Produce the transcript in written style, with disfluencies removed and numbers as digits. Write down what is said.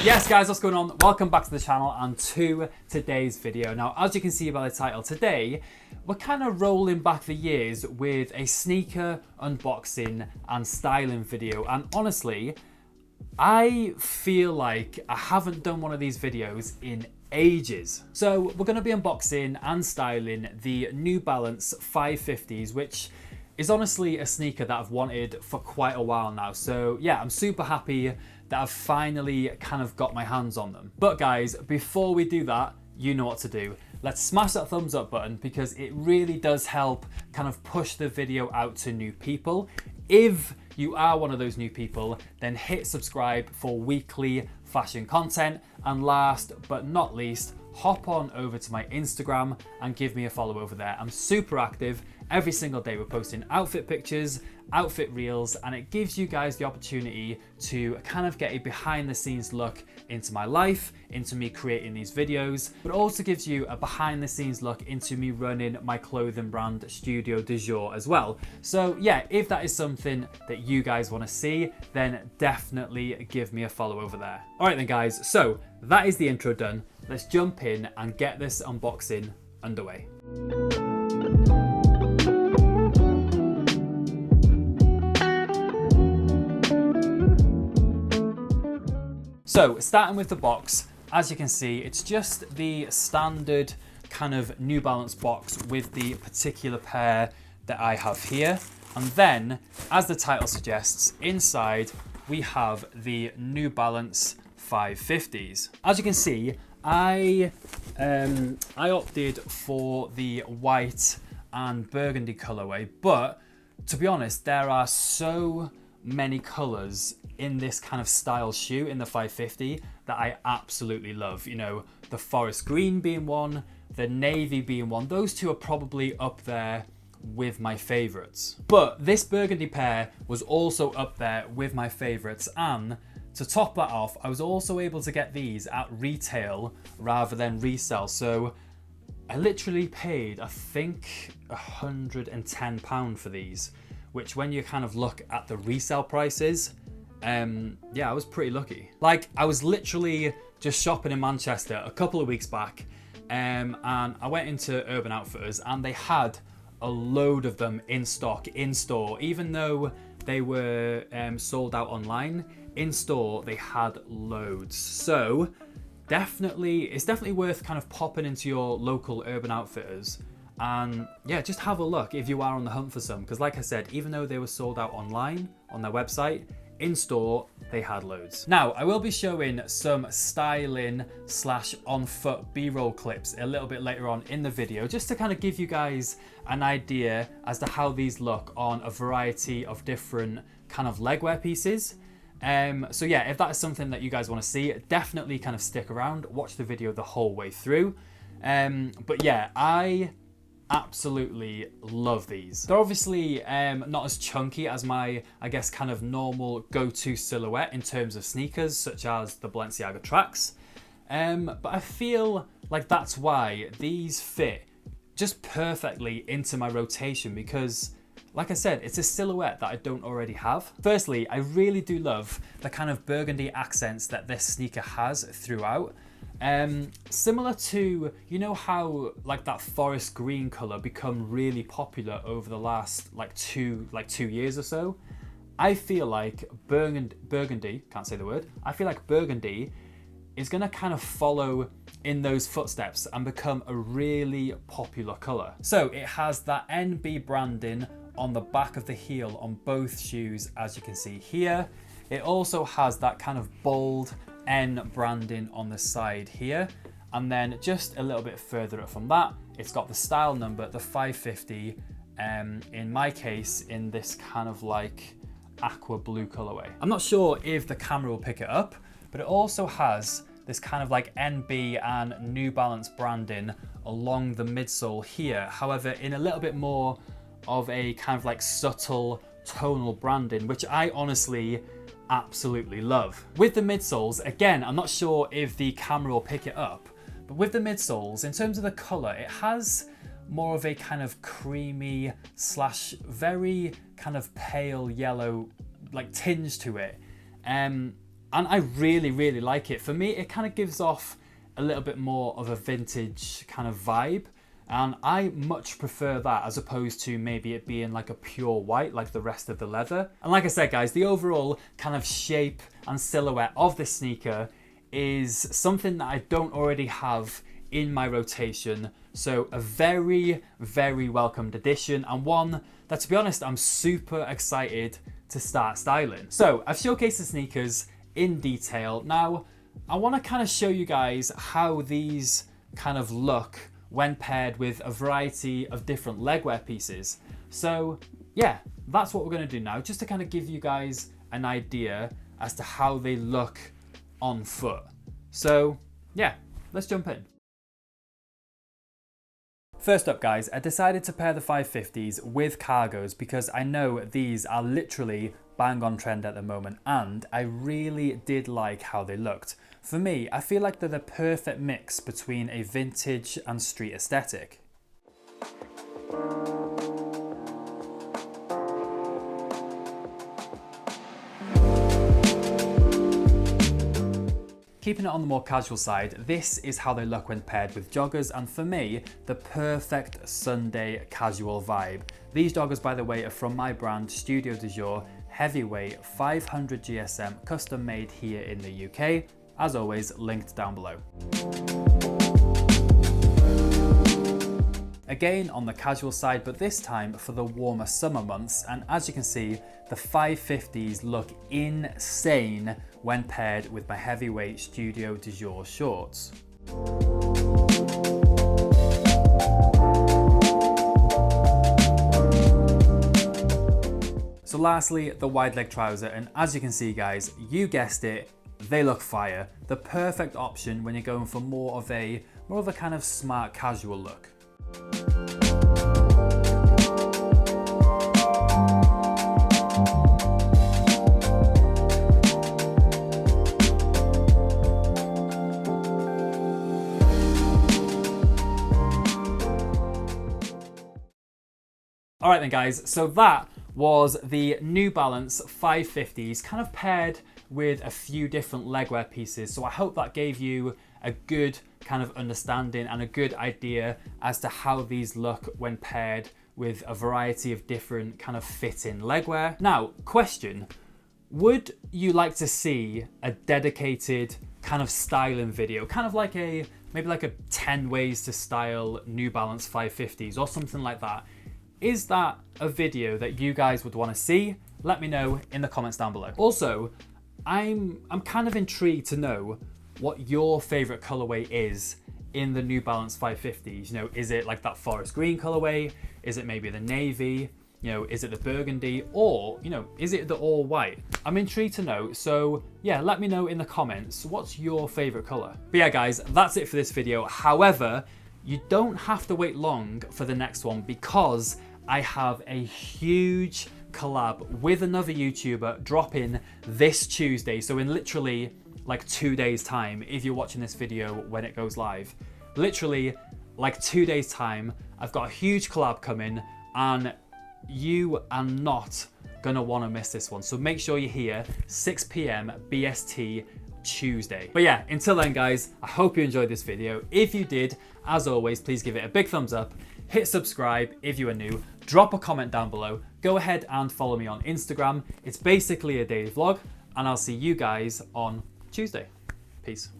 Yes guys, what's going on? Welcome back to the channel and to today's video. Now, as you can see by the title, today we're kind of rolling back the years with a sneaker unboxing and styling video. And honestly, I feel like I haven't done one of these videos in ages. So we're going to be unboxing and styling the New Balance 550s, which is honestly a sneaker that I've wanted for quite a while now. So yeah, I'm super happy that I've finally kind of got my hands on them. But guys, before we do that, you know what to do. Let's smash that thumbs up button because it really does help kind of push the video out to new people. If you are one of those new people, then hit subscribe for weekly fashion content. And last but not least, hop on over to my Instagram and give me a follow over there. I'm super active. Every single day we're posting outfit pictures, outfit reels, and it gives you guys the opportunity to kind of get a behind the scenes look into my life, into me creating these videos, but also gives you a behind the scenes look into me running my clothing brand Studio Du Jour as well. So yeah, if that is something that you guys want to see, then definitely give me a follow over there. All right then guys, so that is the intro done. Let's jump in and get this unboxing underway. So starting with the box, as you can see, it's just the standard kind of New Balance box with the particular pair that I have here. And then, as the title suggests, inside we have the New Balance 550s. As you can see, I opted for the white and burgundy colorway, but to be honest, there are so many colors in this kind of style shoe in the 550 that I absolutely love. You know, the forest green being one, the navy being one. Those two are probably up there with my favorites. But this burgundy pair was also up there with my favorites, and to top that off, I was also able to get these at retail rather than resell. So I literally paid, I think, £110 for these, which when you kind of look at the resale prices, yeah, I was pretty lucky. Like, I was literally just shopping in Manchester a couple of weeks back, and I went into Urban Outfitters and they had a load of them in stock, in store. Even though they were sold out online, in store they had loads. So it's definitely worth kind of popping into your local Urban Outfitters and yeah, just have a look if you are on the hunt for some, because like I said, even though they were sold out online on their website, in store they had loads. Now, I will be showing some styling / on foot B-roll clips a little bit later on in the video, just to kind of give you guys an idea as to how these look on a variety of different kind of legwear pieces. So yeah, if that is something that you guys want to see, definitely kind of stick around, watch the video the whole way through. But yeah, I absolutely love these. They're obviously not as chunky as my, I guess, kind of normal go-to silhouette in terms of sneakers, such as the Balenciaga tracks. But I feel like that's why these fit just perfectly into my rotation, because like I said, it's a silhouette that I don't already have. Firstly, I really do love the kind of burgundy accents that this sneaker has throughout. Similar to, you know how like that forest green color become really popular over the last like two years or so. I feel like burgundy, can't say the word. I feel like burgundy is gonna kind of follow in those footsteps and become a really popular color. So it has that NB branding on the back of the heel on both shoes, as you can see here. It also has that kind of bold N branding on the side here, and then just a little bit further up from that, it's got the style number, the 550, in my case in this kind of like aqua blue colorway. I'm not sure if the camera will pick it up, but it also has this kind of like NB and New Balance branding along the midsole here, however in a little bit more of a kind of like subtle tonal branding, which I honestly absolutely love. With the midsoles, again, I'm not sure if the camera will pick it up, but with the midsoles, in terms of the color, it has more of a kind of creamy / very kind of pale yellow like tinge to it. and I really, really like it. For me, it kind of gives off a little bit more of a vintage kind of vibe, and I much prefer that as opposed to maybe it being like a pure white like the rest of the leather. And like I said, guys, the overall kind of shape and silhouette of this sneaker is something that I don't already have in my rotation, so a very, very welcomed addition, and one that, to be honest, I'm super excited to start styling. So I've showcased the sneakers in detail. Now I want to kind of show you guys how these kind of look when paired with a variety of different legwear pieces. So yeah, that's what we're going to do now, just to kind of give you guys an idea as to how they look on foot. So yeah, let's jump in. First up, guys, I decided to pair the 550s with cargos because I know these are literally bang on trend at the moment, and I really did like how they looked. For me, I feel like they're the perfect mix between a vintage and street aesthetic. Keeping it on the more casual side, this is how they look when paired with joggers, and for me, the perfect Sunday casual vibe. These joggers, by the way, are from my brand Studio Du Jour, heavyweight 500 GSM, custom made here in the UK. As always, linked down below. Again on the casual side, but this time for the warmer summer months, and as you can see, the 550s look insane when paired with my heavyweight Studio Du Jour shorts. So lastly, the wide leg trouser, and as you can see, guys, you guessed it, they look fire. The perfect option when you're going for more of a kind of smart casual look. All right then, guys, so that was the New Balance 550s kind of paired with a few different legwear pieces. So I hope that gave you a good kind of understanding and a good idea as to how these look when paired with a variety of different kind of fitting legwear. Now, question, would you like to see a dedicated kind of styling video, kind of like maybe like a 10 ways to style New Balance 550s or something like that? Is that a video that you guys would want to see? Let me know in the comments down below. Also, I'm kind of intrigued to know what your favorite colorway is in the New Balance 550s. You know, is it like that forest green colorway? Is it maybe the navy? You know, is it the burgundy? Or, you know, is it the all white? I'm intrigued to know. So yeah, let me know in the comments, what's your favorite color? But yeah, guys, that's it for this video. However, you don't have to wait long for the next one because I have a huge collab with another YouTuber dropping this Tuesday. So in literally like 2 days time, if you're watching this video when it goes live, literally like 2 days time, I've got a huge collab coming and you are not gonna wanna miss this one. So make sure you're here, 6 PM BST Tuesday. But yeah, until then, guys, I hope you enjoyed this video. If you did, as always, please give it a big thumbs up, hit subscribe if you are new, drop a comment down below, go ahead and follow me on Instagram. It's basically a daily vlog, and I'll see you guys on Tuesday. Peace.